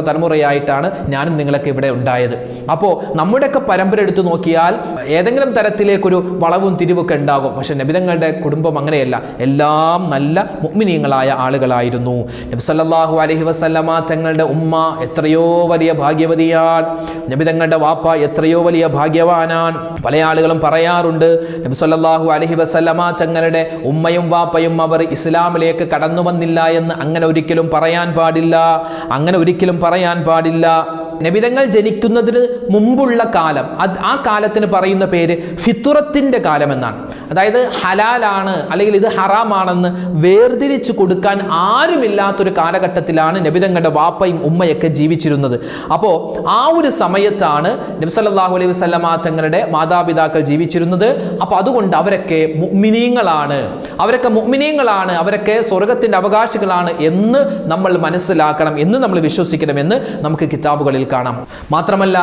തലമുറയായിട്ടാണ് ഞാനും നിങ്ങളൊക്കെ ഇവിടെ ഉണ്ടായത്. അപ്പോൾ നമ്മുടെയൊക്കെ പരമ്പര എടുത്തു നോക്കിയാൽ ഏതെങ്കിലും തരത്തിലേക്കൊരു വളവും തിരിവൊക്കെ ഉണ്ടാകും. പക്ഷെ നബിതങ്ങളുടെ കുടുംബം അങ്ങനെയല്ല. എല്ലാം നല്ല മുഅ്മിനീങ്ങളായ ആളുകളായിരുന്നു. നബി സല്ലല്ലാഹു അലൈഹി വസല്ലമ തങ്ങളുടെ ഉമ്മ എത്രയോ വലിയ ഭാഗ്യവതിയാണ്. നബിതങ്ങളുടെ വാപ്പ എത്രയോ വലിയ ഭാഗ്യവാനാണ്. പല ആളുകളും പറയാറുണ്ട് നബി സല്ലല്ലാഹു അലൈഹി വസല്ലമ തങ്ങളുടെ ഉമ്മയും വാപ്പയും അവർ ഇസ്ലാമിലേക്ക് കടന്നു വന്നില്ല എന്ന്. അങ്ങനെ ഒരിക്കലും പറയാൻ പാടില്ല. നബിതങ്ങൾ ജനിക്കുന്നതിന് മുമ്പുള്ള കാലം, ആ കാലത്തിന് പറയുന്ന പേര് ഫിത്തുറത്തിന്റെ കാലം എന്നാണ്. അതായത് ഹലാലാണ് അല്ലെങ്കിൽ ഇത് ഹറാമാണെന്ന് വേർതിരിച്ചു കൊടുക്കാൻ ആരുമില്ലാത്തൊരു കാലഘട്ടത്തിലാണ് നബിതങ്ങളുടെ വാപ്പയും ഉമ്മയൊക്കെ ജീവിച്ചിരുന്നത്. അപ്പോൾ ആ ഒരു സമയത്താണ് നബി സല്ലല്ലാഹു അലൈഹി വസല്ലമ തങ്ങളുടെ മാതാപിതാക്കൾ ജീവിച്ചിരുന്നത്. അപ്പോൾ അതുകൊണ്ട് അവരൊക്കെ മുഅ്മിനീങ്ങളാണ്, അവരൊക്കെ സ്വർഗത്തിന്റെ അവകാശികളാണ് എന്ന് നമ്മൾ മനസ്സിലാക്കണം, എന്ന് നമ്മൾ വിശ്വസിക്കണമെന്ന് നമുക്ക് കിതാബുകളിൽ കാണാം. മാത്രമല്ല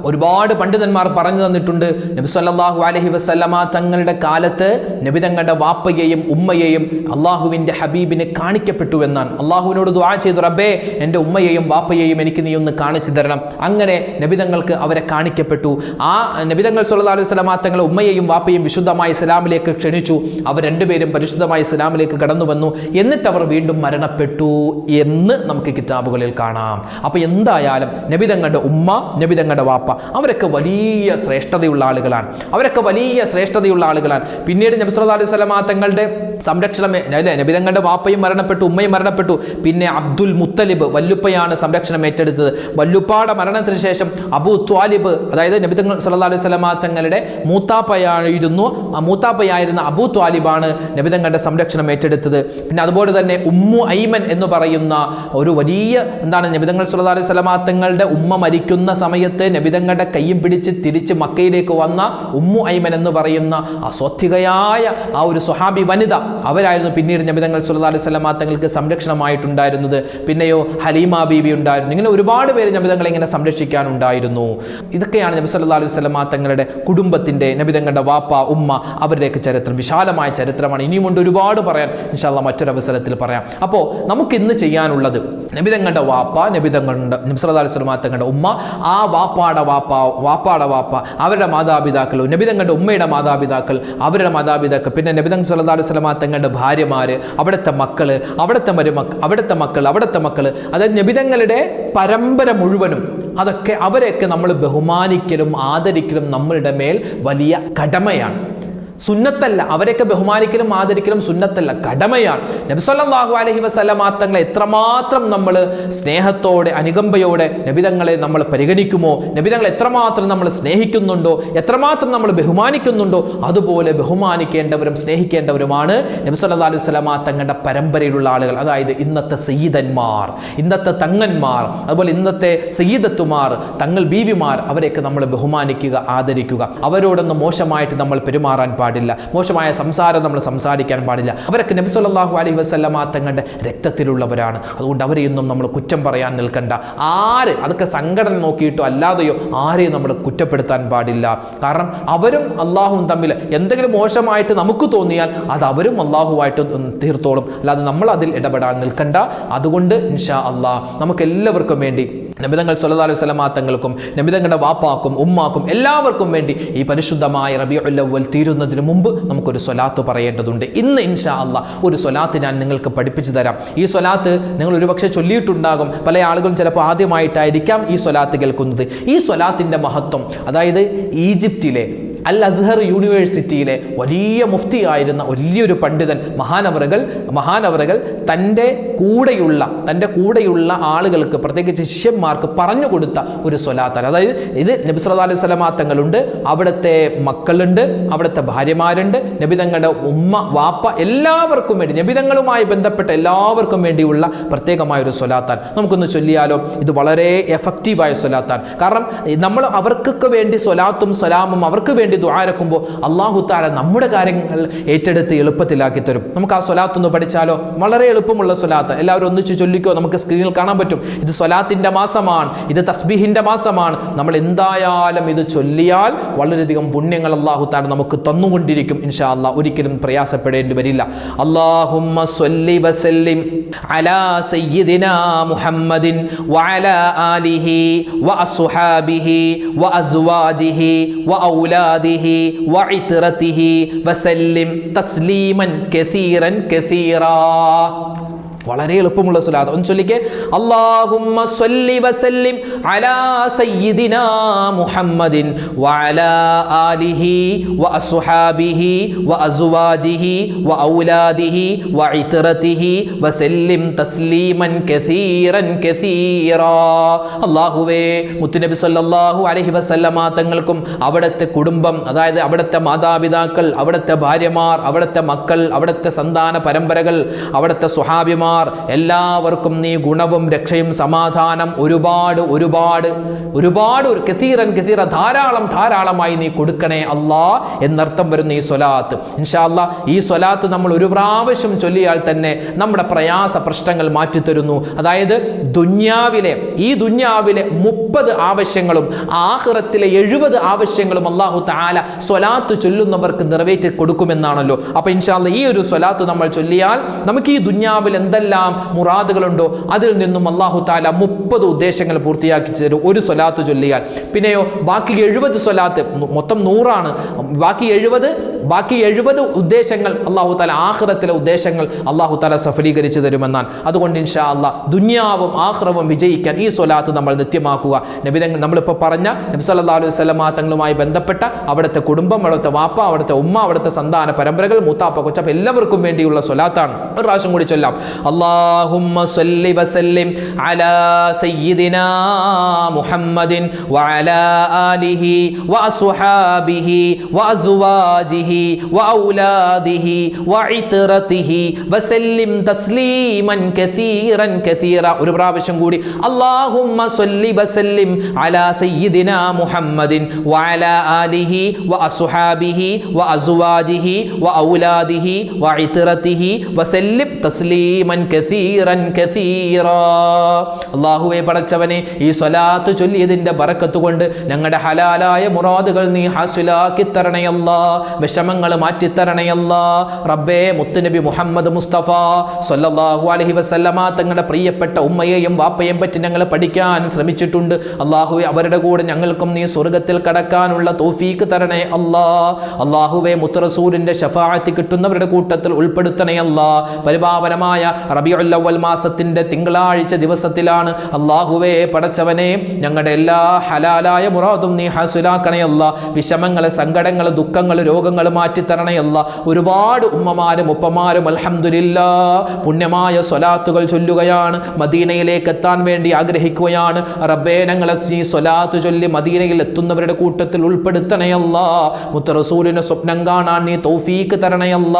ഒരുപാട് പണ്ഡിതന്മാർ പറഞ്ഞു തന്നിട്ടുണ്ട് നബി സല്ലല്ലാഹു അലൈഹി വസല്ലമ തങ്ങളുടെ കാലത്ത് നബിതങ്ങളുടെ വാപ്പയെയും ഉമ്മയെയും അള്ളാഹുവിന്റെ ഹബീബിനെ കാണിക്കപ്പെട്ടു എന്നാണ്. അള്ളാഹുവിനോട് ദുആ ചെയ്തു, റബ്ബേ എൻ്റെ ഉമ്മയെയും വാപ്പയെയും എനിക്ക് നീ ഒന്ന് കാണിച്ചു തരണം. അങ്ങനെ നബിതങ്ങൾക്ക് അവരെ കാണിക്കപ്പെട്ടു. ആ നബിതങ്ങൾ സല്ലല്ലാഹു അലൈഹി വസല്ലമ തങ്ങളുടെ ഉമ്മയെയും വാപ്പയെയും വിശുദ്ധമായ ഇസ്ലാമിലേക്ക് ക്ഷണിച്ചു. അവർ രണ്ടുപേരും പരിശുദ്ധമായ ഇസ്ലാമിലേക്ക് കടന്നു വന്നു. എന്നിട്ട് അവർ വീണ്ടും മരണപ്പെട്ടു എന്ന് നമുക്ക് കിതാബുകളിൽ കാണാം. അപ്പോൾ എന്തായാലും നബിതങ്ങളുടെ ഉമ്മ, നബിതങ്ങളുടെ വാപ്പ അവരൊക്കെ വലിയ ശ്രേഷ്ഠതയുള്ള ആളുകളാണ്. പിന്നീട് നബി സല്ലല്ലാഹു അലൈഹി വസല്ലമ തങ്ങളുടെ സംരക്ഷണം, നബിതങ്ങളുടെ വാപ്പയും മരണപ്പെട്ടു, ഉമ്മയും മരണപ്പെട്ടു. പിന്നെ അബ്ദുൽ മുത്തലിബ് വല്ലുപ്പയാണ് സംരക്ഷണം ഏറ്റെടുത്തത്. വല്ലുപ്പാടെ മരണത്തിന് ശേഷം അബൂ ത്വാലിബ്, അതായത് നബിതങ്ങൾ സല്ലല്ലാഹു അലൈഹി വസല്ലമ തങ്ങളുടെ മൂത്താപ്പയായിരുന്ന അബൂ ത്വാലിബാണ് നബിതങ്ങളുടെ സംരക്ഷണം ഏറ്റെടുത്തത്. പിന്നെ അതുപോലെ തന്നെ ഉമ്മു ഐമൻ എന്ന് പറയുന്ന ഒരു വലിയ നബിതങ്ങൾ സല്ലല്ലാഹു അലൈഹി വസല്ലമ തങ്ങളുടെ ഉമ്മ മരിക്കുന്ന സമയത്ത് നബിതങ്ങളുടെ കയ്യും പിടിച്ച് തിരിച്ച് മക്കയിലേക്ക് വന്ന ഉമ്മു ഐമൻ എന്ന് പറയുന്ന അസ്വത്ഥികയായ ആ ഒരു സ്വഹാബി വനിത, അവരായിരുന്നു പിന്നീട് നബിതങ്ങൾ സല്ലല്ലാഹു അലൈഹി വസല്ലമ തങ്ങൾക്ക് സംരക്ഷണമായിട്ടുണ്ടായിരുന്നത്. പിന്നെയോ ഹലീമ ബീബി ഉണ്ടായിരുന്നു. ഇങ്ങനെ ഒരുപാട് പേര് നബിതങ്ങളെ ഇങ്ങനെ സംരക്ഷിക്കാനുണ്ടായിരുന്നു. ഇതൊക്കെയാണ് നബി സല്ലല്ലാഹു അലൈഹി വസല്ലമ തങ്ങളുടെ കുടുംബത്തിന്റെ, നബിതങ്ങളുടെ വാപ്പ ഉമ്മ അവരുടെയൊക്കെ ചരിത്രം. വിശാലമായ ചരിത്രമാണ്. ഇനിയുമുണ്ട് ഒരുപാട് പറയാൻ. ഇൻഷാ അല്ലാഹ് മറ്റൊരവസരത്തിൽ പറയാം. അപ്പോൾ നമുക്ക് ഇന്ന് ചെയ്യാനുള്ളത് നബിതങ്ങളുടെ വാപ്പ, നബി സല്ലല്ലാഹു അലൈഹി വസല്ലമ തങ്ങളുടെ ഉമ്മ, ആ വാപ്പാടെ വാപ്പ അവരുടെ മാതാപിതാക്കൾ, നബിതങ്ങളുടെ ഉമ്മയുടെ മാതാപിതാക്കൾ അവരുടെ മാതാപിതാക്കൾ, പിന്നെ നബിതങ്ങൾ സല്ലല്ലാഹു അലൈഹി വസല്ലമ തങ്ങളുടെ ഭാര്യമാര്, അവിടുത്തെ മക്കള്, അവിടുത്തെ മക്കൾ, അതായത് നബിതങ്ങളുടെ പരമ്പര മുഴുവനും അവരെയൊക്കെ നമ്മൾ ബഹുമാനിക്കലും ആദരിക്കലും നമ്മളുടെ മേൽ വലിയ കടമയാണ്. സുന്നത്തല്ല. അവരെയൊക്കെ ബഹുമാനിക്കലും ആദരിക്കലും സുന്നത്തല്ല, കടമയാണ്. നബി സല്ലല്ലാഹു അലൈഹി വസല്ലമ തങ്ങളെ എത്രമാത്രം നമ്മൾ സ്നേഹത്തോടെ അനുകമ്പയോടെ നബിതങ്ങളെ നമ്മൾ പരിഗണിക്കുമോ, നബിതങ്ങളെ എത്രമാത്രം നമ്മൾ സ്നേഹിക്കുന്നുണ്ടോ, എത്രമാത്രം നമ്മൾ ബഹുമാനിക്കുന്നുണ്ടോ, അതുപോലെ ബഹുമാനിക്കേണ്ടവരും സ്നേഹിക്കേണ്ടവരുമാണ് നബി സല്ലല്ലാഹു അലൈഹി വസല്ലമ തങ്ങളുടെ പരമ്പരയിലുള്ള ആളുകൾ. അതായത് ഇന്നത്തെ സയ്യിദന്മാർ, ഇന്നത്തെ തങ്ങന്മാർ, അതുപോലെ ഇന്നത്തെ സയ്യിദത്തുമാർ, തങ്ങൾ ബീവിമാർ, അവരെയൊക്കെ നമ്മൾ ബഹുമാനിക്കുക, ആദരിക്കുക. അവരോടൊന്നും മോശമായിട്ട് നമ്മൾ പെരുമാറാൻ പാടില്ല, മോശമായ സംസാരം നമ്മൾ സംസാരിക്കാൻ പാടില്ല. അവരൊക്കെ നബി സല്ലല്ലാഹു അലൈഹി വസല്ലമ തങ്ങളുടെ രക്തത്തിലുള്ളവരാണ്. അതുകൊണ്ട് അവരെയൊന്നും നമ്മൾ കുറ്റം പറയാൻ നിൽക്കണ്ട. അതൊക്കെ സംഘടന നോക്കിയിട്ടോ അല്ലാതെയോ ആരെയും നമ്മൾ കുറ്റപ്പെടുത്താൻ പാടില്ല. കാരണം അവരും അള്ളാഹുവും തമ്മിൽ എന്തെങ്കിലും മോശമായിട്ട് നമുക്ക് തോന്നിയാൽ അത് അവരും അള്ളാഹുവായിട്ട് തീർത്തോളും, അല്ലാതെ നമ്മൾ അതിൽ ഇടപെടാൻ നിൽക്കണ്ട. അതുകൊണ്ട് ഇൻഷാ അള്ളാഹ് നമുക്ക് എല്ലാവർക്കും വേണ്ടി, നബിതങ്ങൾ സല്ലല്ലാഹു അലൈഹി വസല്ലമ തങ്ങൾക്കും നബിതങ്ങളുടെ വാപ്പാക്കും ഉമ്മാക്കും എല്ലാവർക്കും വേണ്ടി ഈ പരിശുദ്ധമായ റബീഉൽ അവ്വൽ തീരുന്നതിന് മുമ്പ് നമുക്കൊരു സ്വലാത്ത് പറയേണ്ടതുണ്ട്. ഇന്ന് ഇൻഷാ അള്ളാഹ് ഒരു സ്വലാത്ത് ഞാൻ നിങ്ങൾക്ക് പഠിപ്പിച്ചു തരാം. ഈ സ്വലാത്ത് നിങ്ങൾ ഒരുപക്ഷെ ചൊല്ലിയിട്ടുണ്ടാകും. പല ആളുകളും ചിലപ്പോൾ ആദ്യമായിട്ടായിരിക്കാം ഈ സ്വലാത്ത് കേൾക്കുന്നത്. ഈ സ്വലാത്തിൻ്റെ മഹത്വം, അതായത് ഈജിപ്തിലെ അൽ അസ്ഹർ യൂണിവേഴ്സിറ്റിയിലെ വലിയ മുഫ്തിയായിരുന്ന വലിയൊരു പണ്ഡിതൻ മഹാനവറുകൾ തൻ്റെ കൂടെയുള്ള ആളുകൾക്ക്, പ്രത്യേകിച്ച് ശിഷ്യന്മാർക്ക് പറഞ്ഞു കൊടുത്ത ഒരു സ്വലാത്താണ്. അതായത് ഇത് നബി സല്ലല്ലാഹു അലൈഹി വസല്ലമ തങ്ങളുണ്ട്, അവിടുത്തെ മക്കളുണ്ട്, അവിടുത്തെ ഭാര്യമാരുണ്ട്, നബിതങ്ങളുടെ ഉമ്മ വാപ്പ എല്ലാവർക്കും വേണ്ടി, നബിതങ്ങളുമായി ബന്ധപ്പെട്ട എല്ലാവർക്കും വേണ്ടിയുള്ള പ്രത്യേകമായ ഒരു സ്വലാത്താണ്. നമുക്കൊന്ന് ചൊല്ലിയാലോ? ഇത് വളരെ എഫക്റ്റീവായ സ്വലാത്താണ്. കാരണം നമ്മൾ അവർക്കൊക്കെ വേണ്ടി സ്വലാത്തും സലാമും അവർക്ക് വേണ്ടി വേണ്ടി ദുആരക്കുമ്പോൾ അല്ലാഹു തആല നമ്മുടെ കാര്യങ്ങൾ ഏറ്റെടുത്ത് എളുപ്പത്തിലാക്കി തരും. നമുക്ക് ആ സ്വലാത്ത് ഒന്ന് പഠിച്ചാലോ? വളരെ എളുപ്പമുള്ള സ്വലാത്ത്, എല്ലാവരും ഒന്നിച്ച് ചൊല്ലിക്കോ. നമുക്ക് സ്ക്രീനിൽ കാണാൻ പറ്റും. ഇത് സ്വലാത്തിന്റെ മാസമാണ്, ഇത് തസ്ബീഹിന്റെ മാസമാണ്. നമ്മൾ എന്തായാലും ഇത് ചൊല്ലിയാൽ വളരെയധികം പുണ്യങ്ങൾ അല്ലാഹു തആല നമുക്ക് തന്നുകൊണ്ടിരിക്കും ഇൻഷാ അല്ലാഹ്. ഒരിക്കലും പ്രയാസപ്പെടേണ്ടി വരില്ല. അല്ലാഹുമ്മ സ്വല്ലി വസല്ലിം അലാ സയ്യിദിനാ മുഹമ്മദിൻ വഅലാ ആലിഹി വഅസ്ഹാബിഹി വഅസ്വാജിഹി വഔലാദിഹി വഇത്റതിഹി വസല്ലിം തസ്ലീമൻ കസീറൻ കസീറാ. വളരെ എളുപ്പമുള്ള സ്വലാത്ത് ഒന്ന് ചൊല്ലിക്കേ. അല്ലാഹുമ്മ സ്വല്ലി വസല്ലിം അലാ സയ്യിദിനാ മുഹമ്മദിൻ വഅലാ ആലിഹി വഅസ്ഹാബിഹി വഅസ്വാജിഹി വഔലാദിഹി വഇത്റതിഹി വസല്ലിം തസ്ലീമൻ കസീറൻ കസീറാ. അല്ലാഹുവേ, മുത്തുനബി സല്ലല്ലാഹു അലൈഹി വസല്ലമ തങ്ങൾക്കും അവിടുത്തെ കുടുംബം, അതായത് അവിടുത്തെ മാതാപിതാക്കൾ, അവിടുത്തെ ഭാര്യമാർ, അവിടുത്തെ മക്കൾ, അവിടുത്തെ സന്താന പരമ്പരകൾ, അവിടുത്തെ സ്വഹാബിമാർ, എല്ലാവർക്കും നീ ഗുണവും രക്ഷയും സമാധാനം ഒരുപാട് ഒരുപാട് ഒരുപാട് കസീറൻ കസീറ ധാരാളമായി നീ കൊടുക്കണേ അല്ലാ എന്നർത്ഥം വരുന്ന ഈ സ്വലാത്ത്. ഇൻഷാ അല്ലാഹ് ഈ സ്വലാത്ത് നമ്മൾ ഒരു പ്രാവശ്യം ചൊല്ലിയാൽ തന്നെ നമ്മുടെ പ്രയാസ പ്രശ്നങ്ങൾ മാറ്റിത്തരുന്നു. അതായത് ഈ ദുന്യാവിലെ 30 ആവശ്യങ്ങളും ആഖിറത്തിലെ 70 ആവശ്യങ്ങളും അല്ലാഹു തആല സ്വലാത്ത് ചൊല്ലുന്നവർക്ക് നിറവേറ്റി കൊടുക്കുമെന്നാണല്ലോ. അപ്പൊ ഇൻഷാ അല്ലാഹ് ഈ ഒരു സ്വലാത്ത് നമ്മൾ ചൊല്ലിയാൽ നമുക്ക് ഈ ദുന്യാവിൽ എന്തെല്ലാം മുറാദുകളുണ്ടോ അതിൽ നിന്നും അല്ലാഹു തആല 30 ഉദ്ദേശങ്ങൾ പൂർത്തിയാക്കി തരും ഒരു സ്വലാത്ത് ചൊല്ലിയാൽ. പിന്നെയോ ബാക്കി 70 സ്വലാത്ത്, മൊത്തം 100 ആണ്, ബാക്കി 70 ഉദ്ദേശങ്ങൾ അല്ലാഹു തആല ആഖിറത്തിലെ ഉദ്ദേശങ്ങൾ അല്ലാഹു തആല സഫലീകരിച്ചു തരുമെന്നാണ്. അതുകൊണ്ട് ഇൻഷാ അല്ലാഹ് ദുനിയാവും ആഖിറവും വിജയിക്കാൻ ഈ സ്വലാത്ത് നമ്മൾ നിത്യമാക്കുക. നമ്മളിപ്പോൾ പറഞ്ഞ നബി സല്ലല്ലാഹു അലൈഹി വസല്ലമ തങ്ങളുമായി ബന്ധപ്പെട്ട അവിടുത്തെ കുടുംബം, അവിടുത്തെ വാപ്പ, അവിടുത്തെ ഉമ്മ, അവിടുത്തെ സന്താന പരമ്പരകൾ, മൂത്താപ്പ, കൊച്ചപ്പ എല്ലാവർക്കും വേണ്ടിയുള്ള സ്വലാത്താണ്. ഒരു പ്രാവശ്യം കൂടി ചൊല്ലാം. അല്ലാഹുമ്മ സ്വല്ലി വസല്ലിം അലാ സയ്യിദിനാ മുഹമ്മദിൻ വഅലാ ആലിഹി വഅസ്ഹാബിഹി വഅസ്വാജിഹി വഔലാദിഹി വഇത്റതിഹി വസല്ലിം തസ്ലീമൻ കസീറൻ കസീറ. ഒരു പ്രാവശ്യം കൂടി. അല്ലാഹുമ്മ സ്വല്ലി വസല്ലിം അലാ സയ്യിദിനാ മുഹമ്മദിൻ വഅലാ ആലിഹി വഅസ്ഹാബിഹി വഅസ്വാജിഹി വഔലാദിഹി വഇത്റതിഹി വസല്ലിം തസ്ലീമൻ കസീറൻ കസീറാ. അല്ലാഹുവേ, പടച്ചവനെ, ഈ സ്വലാത്ത് ചൊല്ലിയതിന്റെ ബറക്കത്ത് കൊണ്ട് ഞങ്ങളുടെ ഹലാലായ മുറാദുകൾ നീ ഹാസിലാക്കി തരണയല്ലാ, വിഷമങ്ങൾ മാറ്റി തരണയല്ലാ. റബ്ബേ, മുത്തുനബി മുഹമ്മദ് മുസ്തഫ സ്വല്ലല്ലാഹു അലൈഹി വസല്ലമ തങ്ങളുടെ പ്രിയപ്പെട്ട ഉമ്മയെയും വാപ്പയെയും പറ്റി ഞങ്ങൾ പഠിക്കാൻ ശ്രമിച്ചിട്ടുണ്ട്. അല്ലാഹുവേ, അവരുടെ കൂടെ ഞങ്ങൾക്കും നീ സ്വർഗത്തിൽ കടക്കാനുള്ള തൗഫീക്ക് തരണേ അല്ലാ. അല്ലാഹുവേ, മുത്തറസൂലിന്റെ ശഫാഅത്ത് കിട്ടുന്നവരുടെ കൂട്ടത്തിൽ ഉൾപ്പെടുത്തണേ അല്ലാ. പരിപാവനമായ റബീഉൽ അവ്വൽ മാസത്തിന്റെ തിങ്കളാഴ്ച ദിവസത്തിലാണ്. അല്ലാഹുവേ, പടച്ചവനെ, ഞങ്ങളുടെ എല്ലാ ഹലാലായ മുറാദും നീ ഹാസിലാക്കണയല്ല. വിഷമങ്ങൾ, സങ്കടങ്ങൾ, ദുഃഖങ്ങൾ, രോഗങ്ങൾ മാറ്റി തരണയല്ല. ഒരുപാട് ഉമ്മമാരും ഉപ്പമാരും അൽഹംദുലില്ലാഹ് പുണ്യമായ സ്വലാത്തുകൾ ചൊല്ലുകയാണ്, മദീനയിലേക്ക് എത്താൻ വേണ്ടി ആഗ്രഹിക്കുകയാണ്. റബ്ബേ, ഞങ്ങളെ നീ സ്വലാത്ത് ചൊല്ലി മദീനയിൽ എത്തുന്നവരുടെ കൂട്ടത്തിൽ ഉൾപ്പെടുത്തണയല്ല. മുത്ത് റസൂലിനെ സ്വപ്നം കാണാൻ നീ തൗഫീക്ക് തരണയല്ല.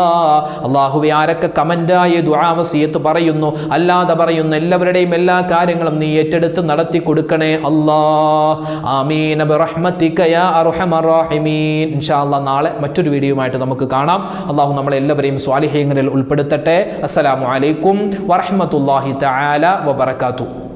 അല്ലാഹുവേ, ആരൊക്കെ കമന്റായി ദുആ വസിയത്ത് പറയുന്നു, അല്ലാതെ പറയുന്നു, എല്ലാവരുടെയും എല്ലാ കാര്യങ്ങളും നീ ഏറ്റെടുത്ത് നടത്തി കൊടുക്കണേ അല്ലാഹ്. ആമീൻ ബിറഹ്മതിക യാ അർഹമർ റഹീമീൻ. ഇൻഷാ അല്ലാഹ് നാളെ മറ്റൊരു വീഡിയോയുമായിട്ട് നമുക്ക് കാണാം. അല്ലാഹു നമ്മളെല്ലാവരെയും സ്വാലിഹീങ്ങളിൽ ഉൾപ്പെടുത്തട്ടെ. അസ്സലാമു അലൈക്കും വറഹ്മത്തുള്ളാഹി തആല വബറകാതുഹു.